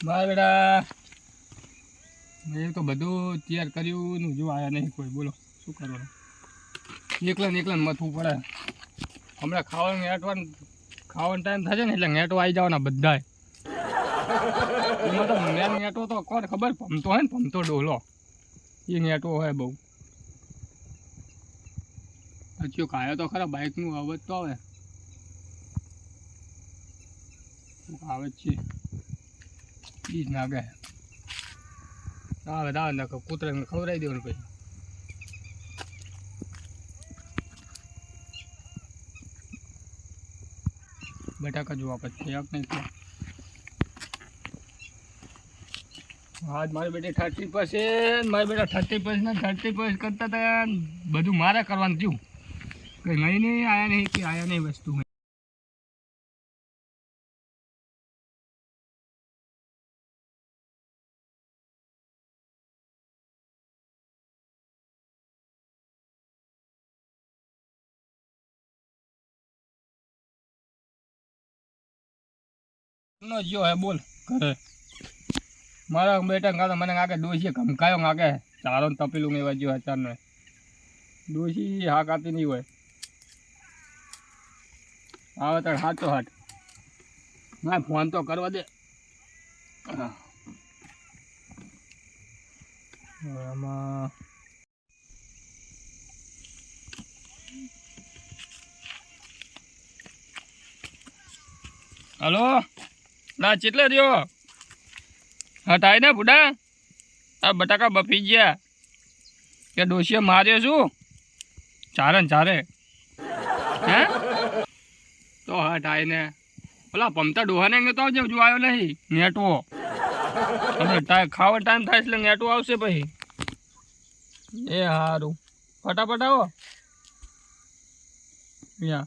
મારા બેટા મેં તો બધું તૈયાર કર્યું ને જો આયા નહીં કોઈ. બોલો શું કરવાનું? એકલા ને મથવું પડે. હમણાં ખાવાનો ટાઈમ થશે ને એટલે નેટો આવી જવાના બધાય. એમાં તો મેન નેટો તો કોણ ખબર, ભમતો હોય ને, ભમતો ડોલો એ નેટો હોય બહુ. હજુ ખાયો તો ખરા, બાઇકનું અવાજ તો આવે આવે જ છે. બીજ નાગે આવે ને કૂતરાને ખવડાવી દેવાનું પછી. બટાકા જોવા પછી એક નહીં તો આજ મારી બેટી 30% મારી બેટા 30% ને 30% કરતા હતા. બધું મારે કરવાનું થયું. કંઈ નહીં આયા નહીં કે આયા નહીં વસ્તુ જો હે. બોલ ઘરે મારા બેટા કાં તો મને કાકે ડોસી ધમકાયો કાકે ચારો ને તપેલું એવા જો અચાનક ડોસી હા કાતી નહીં હોય. આવે તો હાચો હાટ ના ફોન તો કરવા દે. આમાં હલો ના ચેટલે રહ્યો? હા થાય ને બુડા. આ બટાકા બફી ગયા કે ડોસીએ માર્યો શું? ચારે ને ચારે હે તો હા થાય ને. ઓલા પમતા ડોહાને તો આવજે, હજુ આવ્યો નહીં નેટવો. ખાવા ટાઈમ થાય એટલે નેટવો આવશે પછી. એ સારું ફટાફટ આવો. યા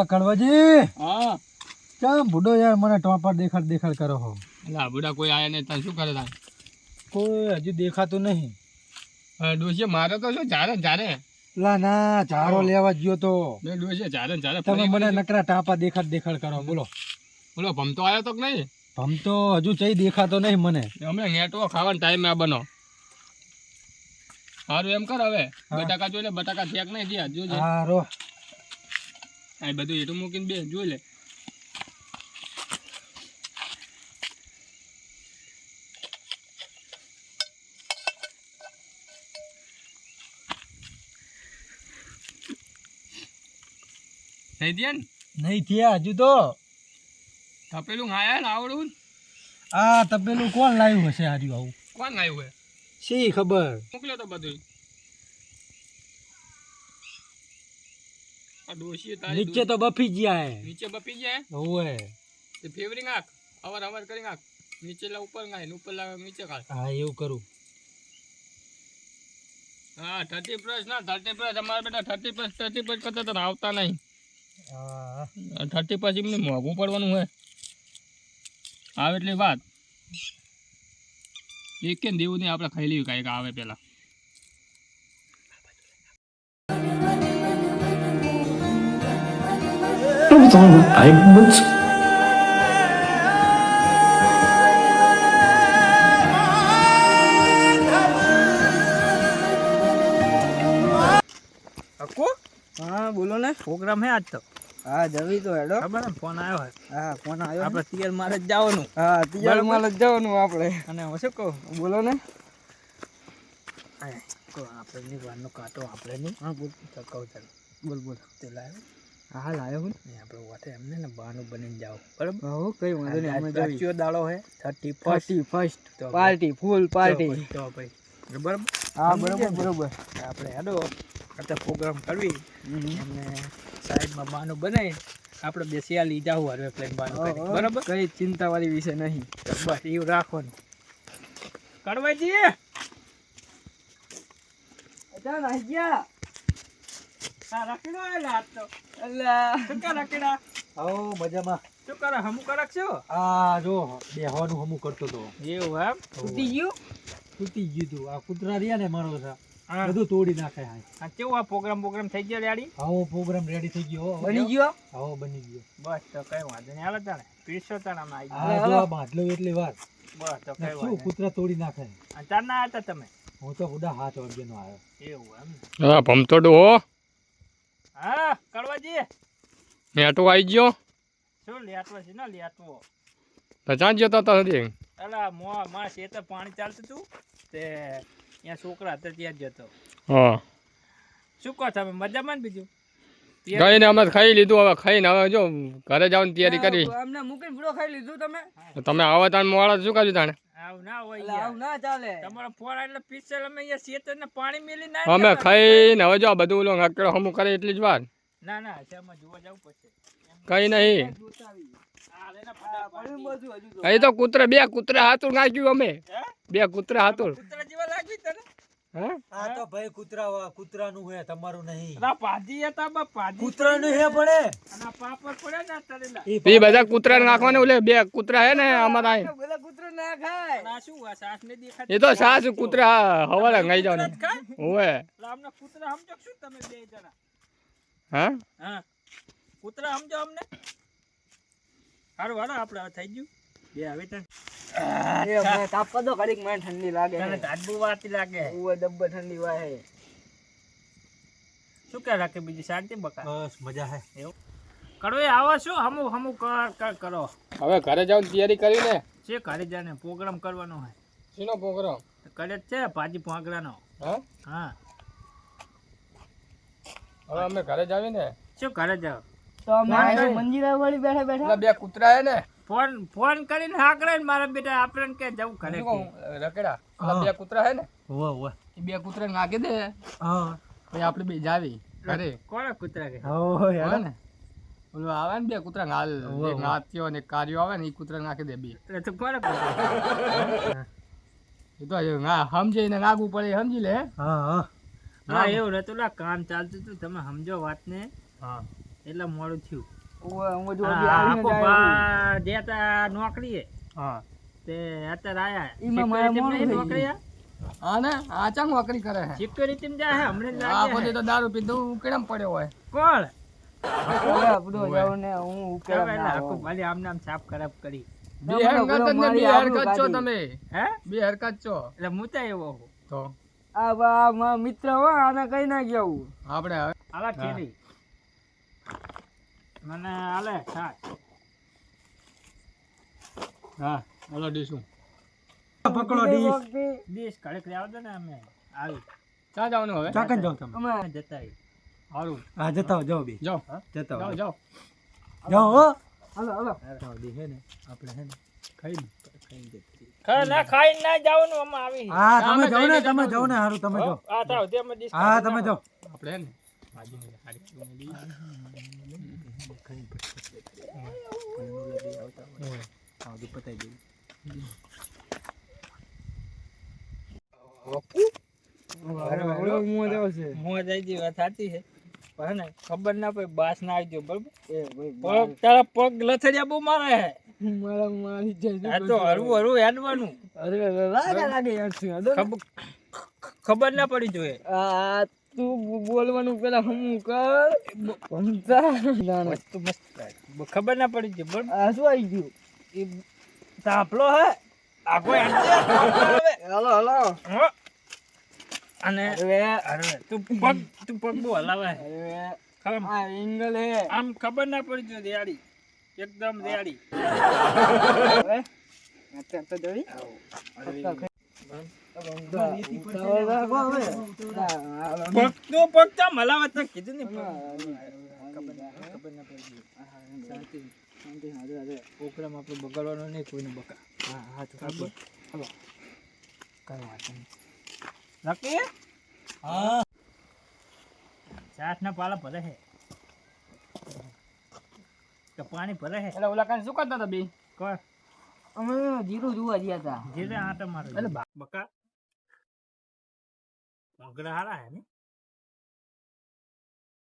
કડવાજી હા કેમ બુડો યાર મને ટોપર દેખાડ કરો હો. એટલે આ બુડા કોઈ આયા નહીં. તાર શું કરે? તાર કોઈ હજુ દેખાતું નહીં. ડોસીએ મારે તો શું ચારે ને ચારે. લા ના ચારો લેવા ગયો તો ડોસીએ ચારે ને ચારે. તમે મને નકરા ટાપા દેખાડ કરો. બોલો બોલો ભમતો આવ્યો તો કે નહીં? ભમ તો હજુ ચઈ દેખાતો નહીં મને. અમે નેટવો ખાવાનો ટાઈમ આ બનો. સારું એમ કર હવે બટાકા જોઈ લે. બટાકા થેક નહીં દે જોજે. હારો આ બધું એટલું મૂકીને બે જોઈ લે. નહીં દે ને નહીં થયા હજુ તો. તપેલું આયા ને આવડું. આ તપેલું કોણ લાવ્યું હશે હાર્યું આવું? કોણ આવ્યું હે? શી ખબર. મોકલ્યો તો બધું. આ ડોશી તારી નીચે તો બફી ગયા હે. નીચે બપી જાય. ઓવે તે ફેવરિંગ આખ અવાર કરી નાખ. નીચે લા ઉપર ગાય ઉપર લા નીચે કાઢ. હા એવું કરું. હા 30+ ના 30+ અમારા બેટા 30+ કરતા તો આવતા નહીં. હા 30+ એમને મોંઘું પડવાનું હોય. આવે એટલે વાત એક કે દેવું નહીં. આપણે ખાઈ લઈએ કાંઈક આવે પેલા. હા બોલો ને. પ્રોગ્રામ હે આજ તો. હા જવી તો હેડો. ખબર ને ફોન આવ્યો હે. હા ફોન આવ્યો. આપણે તિયર મારે જ જવાનું. હા તિયાર માલ જ જવાનું આપણે. અને હું શું કહું બોલો ને. આપણે ની વારનો કાંટો આપણે નહીં. હા બોલ કહું ચાલ બોલ તે લાવ્યો. હા લાવ્યો હું ને આપણે વાટે એમને ને બહાનું બનીને જાવ બરાબર. હો કઈ વાંધો નહીં. અમે જવી. કયો દાડો હે 31st પાર્ટી ફૂલ પાર્ટી. તો ભાઈ બરાબર. હા બરોબર. આપણે હેડો અત્યારે પ્રોગ્રામ કરવી અને સાઈડમાં બાનું બનાવી આપણે બે શિયાળી જાવું હરવે પ્લેન બાનું કરી બરાબર. કઈ ચિંતા વાળી વિષય નહીં. બસ એવું રાખવાનું. કડવાજી અચ્છા નાઈ ગયા. આ રાખીડો આયલા આજ તો. અલ્લા શું કરે રાખીડા? હો મજામાં. શું કરે હમું કરક છો? આ જો બેહવાનું હમું કરતો તો. એવું એમ તૂટી ગયું? તૂટી ગયું તું. આ કૂતરા રહ્યા ને મારો છે હા. બધું તોડી નાખે. હા આ કેવું આ પ્રોગ્રામ થઈ ગયો રેડી આવો પ્રોગ્રામ રેડી થઈ ગયો હો. બની ગયો આવો બની ગયો. બસ તો કઈ વાંધો નહીં હાલો તાણે પીરસો તાણે અમે આવી આ જો આ બાટલો એટલી વાર બસ તો કઈ શું વાંધો કૂતરા તોડી નાખે. નહીં ચાર ના હતા તમે હું તો બુડા 7 વાગ્યાનો આવ્યો. એવું એમ ને હા ભમતો ડો હા કડવાજી મેટો આવી ગયો શું લેટવો છે ને લેટવો તો ચાં ગયો તો નથી અલા માં ખેતર પાણી ચાલતું હતું તે ત્યાં છોકરા હતા ત્યાં જ જતો હા શું કહો તમે મજામાં ને બીજું કઈને અમે ખાઈ લીધું હવે ખાઈને હવે જો ઘરે જવાની તૈયારી કરી અમને મૂકીને પૂરો ખાઈ લીધું તમે તો તમે આવો તાણ મોડા શું કર્યું તાણે આવું ના હોય આવું ના ચાલે તમારો ફોન એટલે પીસેલ અમે અહીંયા ખેતરને પાણી મેલી ના અમે ખાઈને હવે જો બધું ઓલો હકડો હમું કરે એટલી જ વાર ના ના શેમાં જોવા જવું પડશે કઈ નહીં અહીં તો કૂતરા હાથું નાખ્યું અમે બે કૂતરા હાથું કૂતરા જેવા લાગી તને હા આ તો ભાઈ કૂતરાનું હે, તમારું નહીં. ના પાજી હતા બા પાજી કૂતરાનું હે પડે. અને પાપડ પડે ને તરેલા એ બધા કૂતરા નાખવાને ઓલે બે કૂતરા હે ને અમારા અહીં બધા કૂતરા ના ખાય ના શું આ સાસ ને દેખાય એ તો સાસ કૂતરા હવારે ngaઈ જાવ ને ઓવે અમને કૂતરા સમજો શું તમે બે જણા હા હા કૂતરા સમજો અમને હારું હાલો આપણે થઈ ગયું બે હવે તને તાપવા દો ઘડીક મને ઠંડી લાગે તને તાજબુ વાતી લાગે ઉવે ડબ્બો ઠંડી વાય શું કે રાખે બીજી શાંતિ બકા બસ મજા હે. એવું કડવે આવો શું હમું હમું કર કરો હવે ઘરે જવાની તૈયારી કરી ને છે ઘરે જાને પ્રોગ્રામ કરવાનો હોય શીનો પ્રોગ્રામ કરે જ છે ભાજી પાંગડાનો હા હા હવે અમે ઘરે જાવી ને શું ઘરે જાવ તો અમે મંજીરા વાળી બેઠા બેઠા ઓલા બે કૂતરા હે ને ફોન કરીને હાકડે ને મારા બેટા આપણે કે જવું ઘરે કે. રકેડા ઓલા બે કૂતરા હે ને ઓવે ઓવે. એ બે કૂતરા નાખી દે હા પછી આપણે બે જાવી ઘરે કોણ કૂતરા કે હો હોય ને ઓલું આવે ને બે કૂતરા હાલ એક નાત્યો ને કાર્યો આવે ને એ કૂતરા નાખી દે બે એટલે તો કોણ કૂતરા એ તો સમજીને નાખવું પડે એ સમજી લે હા હા હા એવું નતું લા કામ ચાલતું હતું તમે સમજો વાતને હા એટલે મોડું થયું ઉવે હું જો આખો બા દેતા નોકરીએ હા તે અત્યારે ઈમાં મારા આયા મોડું થઈ નોકરી હા ને આ ચાંગ નોકરી કરે છે સિક્યુરિટી માં જાય હમણાં જ આ લાગે પોતે તો દારૂ પીધું ઉકેડમ પડ્યો હોય કોણ બધો જાવ ને હું ઉકેલા તમે ના આખું ભલે આમ નામ સાફ ખરાબ કરી બે હરકત ને બે હરકત છો તમે હે બે હરકત છો એટલે હું તો એવો હું તો આ બા મારા મિત્ર હો આને કઈ ના ગયું આપણે હવે આલા ખેડી મને આલે છાશ હા હાલો ડીશું પકડો ડીશ. દેશ ઘડીક રહેવા દો ને અમે આવી ક્યાં જવાનું હવે ચાકન જાઓ તમે. અમે જતા રહી સારું હા જતા જાઓ બે. જાઓ જતા જાઓ જાઓ જાઓ હો. હાલો હાલો જાઓ દે હે ને આપણે હે ને ખાઈ લે. ના ખાઈ ના જવાનું અમે આવી હા તમે અમે જાઓ ને ખાઈને તમે જાઓ ને હારું તમે જાઓ. આ તાવ તે અમે ડીશ હા તમે જાઓ. આપણે હે ને ભાજીને હારી મળી. હું જાવ છે મોં જાય જે વાત સાચી છે પણ હે ને ખબર ના પડે બાસ ના આવી ગયો બરોબર એ ભાઈ પગ તારા પગ લથડિયા બહુ મારે હે મારા મારી જાય આ તો હરવું હરવું હેડવાનું અરે લાગે લાગે યાર શું હદો ખબર ના પડી જોઈએ આ તું બોલવાનું પેલા હું કર સમજા વસ્તુ મસ્ત ખબર ના પડી જોઈએ બરોબર આ શું આવી ગયું એ તાપલો હે આગો હાલો હાલો અને અરે અરે તું પગ બહુ હલાવે હે. અરે ખબર આ એંગલ હે આમ ખબર ના પડી જોઈએ રેડી એકદમ રેડી હવે અત્યારે તો જોઈ પગ તો હલાવે તો કીધું ને પ્રોગ્રામ આપણો બગાડવાનો નહીં કોઈને બકા હા હા તો ખબર હલો કઈ વાત નહીં નક્કી હા ચાટ ના પાલા ભરે હે કે પાણી ભરે હે એટલે ઓલા કાંઈ શું કરતા હતા બે કોણ અમે જીરું જોવા ગયા હતા ધીરે આટા મારો એટલે બકા મોગરા હારા હે ને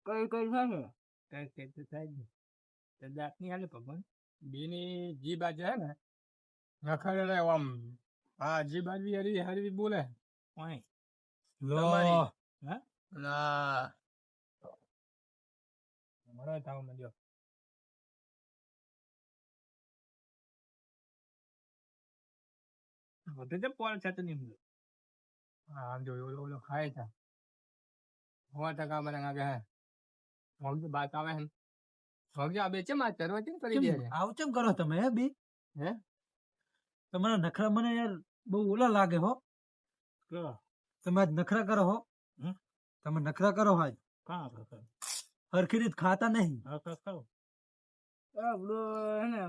કઈ કઈ છે ને કઈ તો થાય ને તો દાંત ની હાલે ભગવાન બેની જીભ આજે હે ને નખરે આમ હા જી બાજુ હરી હરી બોલે ઓય લો તમારી. હા ના મળો થાવ મજો વધુ તો પોલ થતો નહીં મળે હા આમ જો ઓલો ઓલો ખાય છે 100% મને લાગે હે મગ બાત આવે હે મગ આ બેચે માં ચરવા ચેમ કરી દે છે આવું કેમ કરો તમે હે બી હે તમારા નખરા મને યાર બહુ ઓલા લાગે હો કેવો તમે આજ નખરા કરો હો હમ? તમે નખરા કરો આજ કાં આપણે કરો હરખી રીત ખાતા નહીં હા કરો પેલું હે ને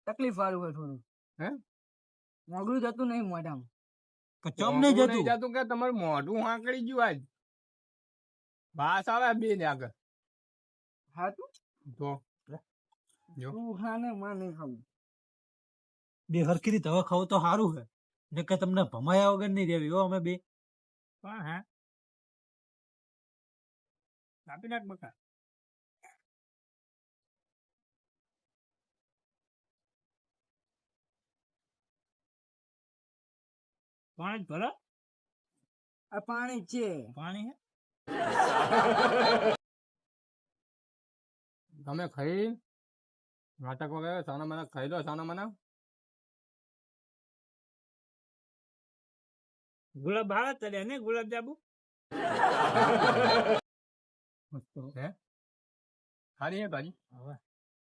તકલીફ વાળું હોય થોડું હે મોગળું જતું નહીં મોઢામાં કે ચમ નહીં જતું જતું કે તમારું મોઢું હાંકડી ગયું આજ ભાસ આવે બે ને આગળ હા તું તો જો તું હા ને માં નહીં ખાવું બે હરખી રીત હવે ખાવ તો સારું છે ને કે તમને ભમાયા વગર નહીં રેવી હો અમે બે પણ હા આપી નાખ બકા પાણી જ ભરો આ પાણી જ છે પાણી હે તમે ખાઈ નાટક વગેરે સાના મને ખાઈ લો સાના મને ગુલાબ ભાવે ચડ્યા ને ગુલાબ જાંબુ હે સારી હે ભાજી હવે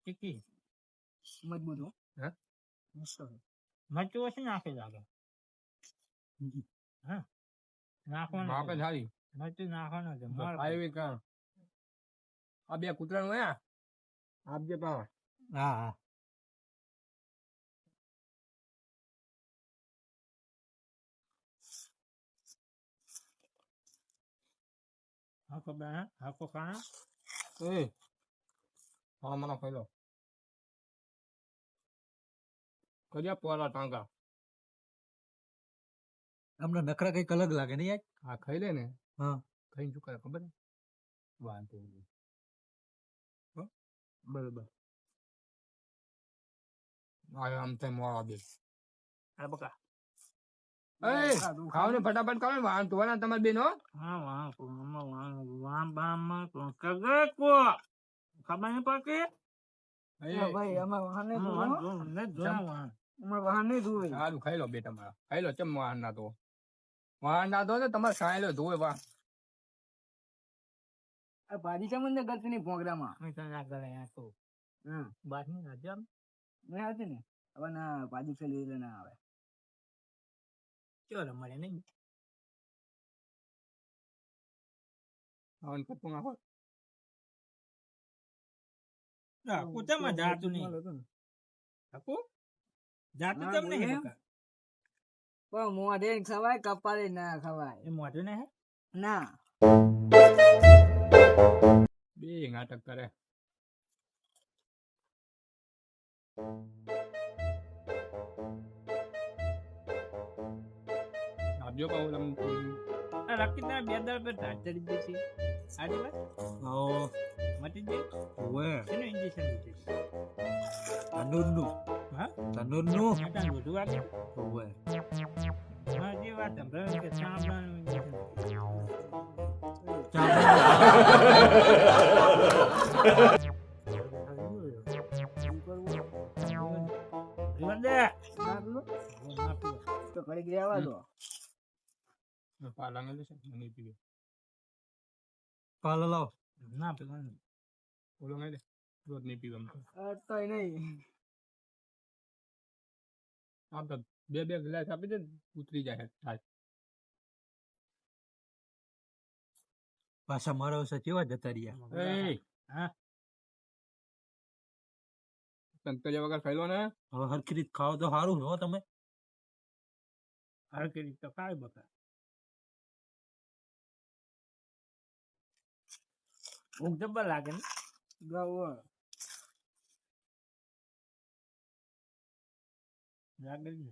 ચીકી મજબૂત હો હે મસ્ત છે. મરચું ઓછી નાખી લાગે હા નાખવાનું માપે છે. સારી મરચું નાખવાનું છે માર આવી કાં આ બે કૂતરાનું હે આપજે પાવ હા હા હાકો બે હાકો ખાણા એ હા મને ખાઈ લો કર્યા પોરા ટાંકા અમને નખરા કઈક અલગ લાગે નહીં યાર આ ખાઈ લે ને હા ખાઈને શું કરે ખબર છે વાંધો નહીં હો? બરોબર આમ થાય મોડા બે આ બકા એ ખાવ ને ફટાફટ ખાવ ને વાંધો ધોવાના તમારે બેન હો હા વાહ મમ્મા વાહ વાહ બામા તો કગે કો ખબર નહીં પડતી હા ભાઈ અમે વાહન નહીં ધોવા હો. અમારે વાહન નહીં ધોવે સારું ખાઈ લો બે તમારા ખાઈ લો ચમ વાહન ના તો વાહન ના તો ને તમારે ખાઈ લો ધોવે વાહ આ ભાજી ચમન ને ગલતી નહીં ભોંગડામાં હા બાટની હજામ નહીં આવતી ને હવે ના ભાજી ફેલી એટલે ના આવે ચલો મળે નહીં આવન કપું નાખો કુતામાં જાતું નહીં હકુ જાતું હા, કેમ નહીં બોલે. બકા પણ મોઢે ખવાય કપાળે ના ખવાય એ મોઢું ને હે ના બે નાટક કરે આપજો કહું તમને આ રાખી તારા બે દર પર ધાર ચડી ગઈ છે આજી વાત ઓ મટી ગઈ ઓએ એનું ઇન્જેક્શન લીધું તંદૂરનું હા તંદૂરનું આટાનું બધું વાગે ઓએ હા જે વાત સંભળાય કે સાંભળવાનું ઇન્જેક્શન તો ઘડીક રહેવા દો પાલા છે નહીં પીવે પાલો લાવ ના પેલું ઓલો નહીં દે રોજ નહીં પીવે એમ તો. તો નહીં આમ તો બે બે ગ્લાસ આપી દે ને ઉતરી જાય થાય પાછા મારા વર્ષે કેવા જતા રહ્યા એ હા સંતરિયા વગર ખાઈ લો ને હવે હરખી રીત ખાઓ તો સારું હો તમે હર કરી તો કાય બકા ઊંઘ જબ્બર લાગે ને ગૌ લાગે ને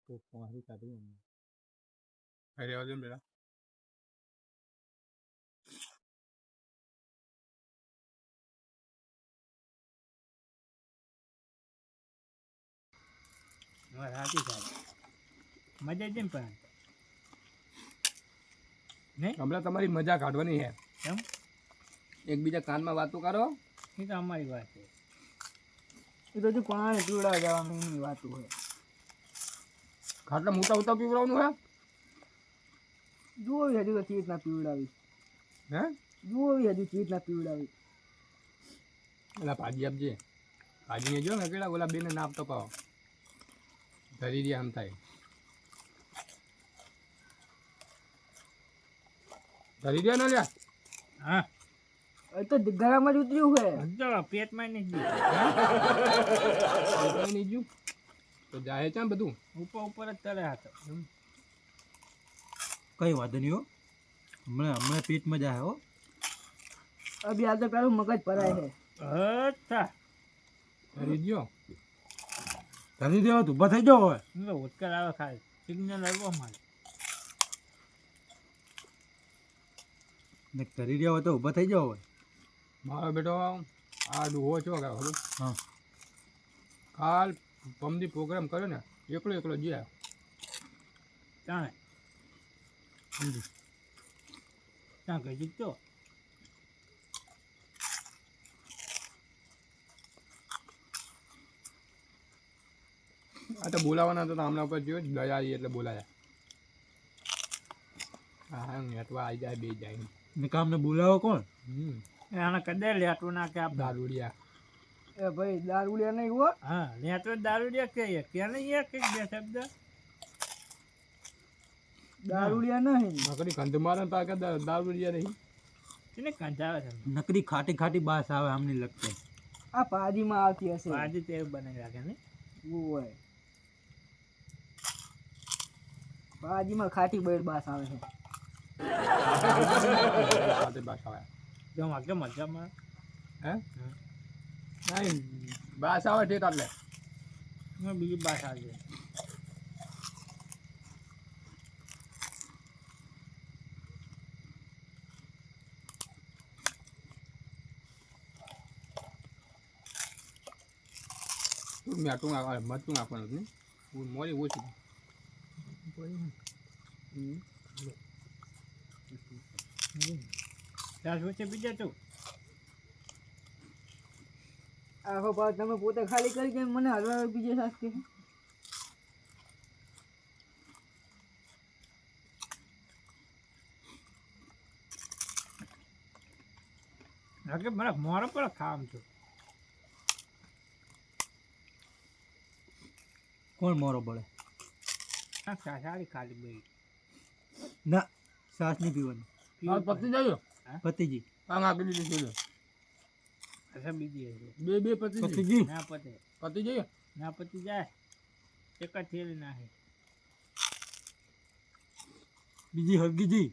તો મારી કાઢી ખાઈ રહેવા દે ને બેટા હા સાચી સાચી મજા છે ને પણ નહીં હમણાં તમારી મજા કાઢવાની છે કેમ એકબીજા કાનમાં વાતો કરો એ તો અમારી વાત છે એ તો હજુ પાણી પીવડાવવા જવાનું એની વાતું હોય. ખાટલા મોટા મોટા પીવડાવવાનું હે જોવી હજુ તો ચીજ ના પીવડાવી. હે જોવી હજુ ચીજ ના પીવડાવી. પેલા ભાજી આપજે ભાજીને જો ને કેળા ઓલા બેને નાપ તો પાવો ધરી દે આમ થાય ધરી દે ને લ્યા હા એ તો ગળામાં જ ઉતર્યું છે. તો પેટમાં નહીં ગયું એટલે નહીં જ્યું તો જાય છે ને બધું ઉપર જ તરે હતો કઈ વાંધો નહીં હો, હમણાં પેટમાં જાય હો. અભી આ તો પેલું મગજ ભરાય છે. અચ્છા ધરી દ્યો ધરી દેવા તો ઊભા થઈ જાઓ હવે. ઉત્કર આવે ખાલી સિગ્નલ આવ્યો મારે ને ધરી દેવા હોય તો ઊભા થઈ જાઓ હવે. મારો બેટો આ ડૂહો છો કે ખરું હા કાલ પમદી પ્રોગ્રામ કર્યો ને એકલો એકલો જ્યાં ત્યાં ત્યાં કઈ જીતતો આ તો બોલાવાના તો હમણાં ઉપર જોયો જ ગયા આવી એટલે બોલાયા હા નેટવા આવી જાય બે જાય ને કામને બોલાવો કોણ? આને કદાચ લેટવું ના કે આપણે દારૂડિયા એ ભાઈ દારૂડિયા નહીં હો. હા લેટવો દારૂડિયા કહીએ કે નહીં એક બે શબ્દ દારૂડિયા નહીં. નકરી કંધ મારે ને પાકે દારૂડિયા નહીં એને કંટાળે છે નકરી ખાટી ખાટી બાસ આવે આમની લગતે. આ પાજીમાં આવતી હશે. આજે તે બનાવી રાખે ને ઓય પાજીમાં ખાટી બેડ બાસ આવે છે. સાથે બાસા આવે જો વાગે મજામાં હે નહીં બાસ આવે ઠેઠ એટલે બીજી બાત આવી મેટું મરચું નાખવાનું નહીં મોરી ઓછી ત્યાં શું છે બીજા તું આખો પાક તમે પોતે ખાલી કરી કે મને હલવા બીજે સાસ કે કે મારા મોરો પર ખામ છું કોણ મોરો બળે? સારી ખાલી ભાઈ ના સાસ નહીં પીવાની. પતી જાય પતિજી કામ આપી દીધું જોયું અચ્છા બીજી હશે બે બે પતી જાય પતિજી ના પતે પતી જાય ના પતી જાય એક જ થેલી નાખે બીજી હરગીજી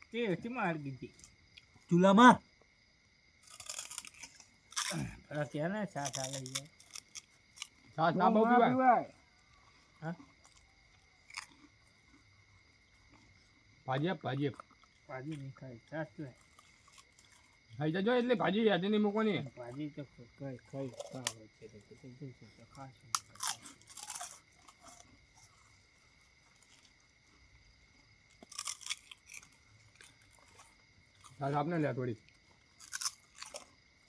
તે કેમાં હરગી હતી ચૂલામાં. પેલા ત્યાં ને સાસ આવે છે સાસ ના બહુ પીવાય ભાજી આપ ભાજી આપ ભાજી નહીં ખાય સાસ તો ખાઈ જજો એટલે ભાજી યાદ નહીં મૂકવાની ભાજી તો કઈ ખાઈ ખાવ છે તો ખાસ સાસ આપને લે થોડી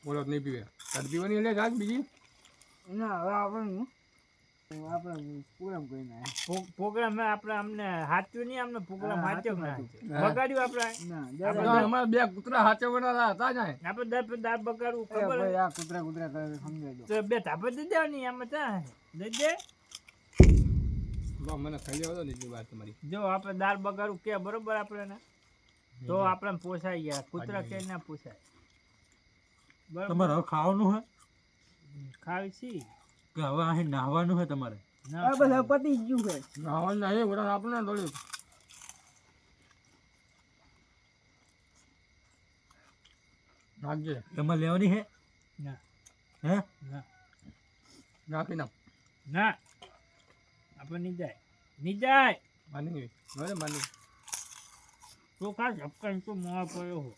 બોલો નહીં પીવે તાર પીવાની એટલે સાસ બીજી ના હવે આપણે પ્રોગ્રામ કરી ના પ્રોગ્રામ આપણે અમને હાચ્યું નહીં અમને પ્રોગ્રામ હાચ્યો બગાડ્યું આપણે અમારા બે કૂતરા હાચવવાના હતા જાય આપણે દાળ બગાડવું ખબર આ કૂતરા કૂતરા કરે સમજાય દો તો બે ધાપે દઈ દેવાની આમાં ત્યાં દઈ દે મને ખાઈ લેવા દો ને એટલી વાત તમારી જો આપણે દાળ બગાડવું કે બરોબર આપણે તો આપણે પોસાય ગયા કૂતરા કે ના પોસાય બરોબર તમારે હવે ખાવાનું હે ખાવી છી કે હવે અહીં નાહવાનું હે તમારે? ના આ બધા પતી જ ગયું છે. નાવાનું નહીં બધા આપણે થોડી નાખજે તમારે લેવાની હે? ના હે ના નાખી નાખ ના આપણે નહીં જાય નહીં જાય માની ગઈ માની તો ખાસ ઝપકાઈ તો મોં પડ્યો હો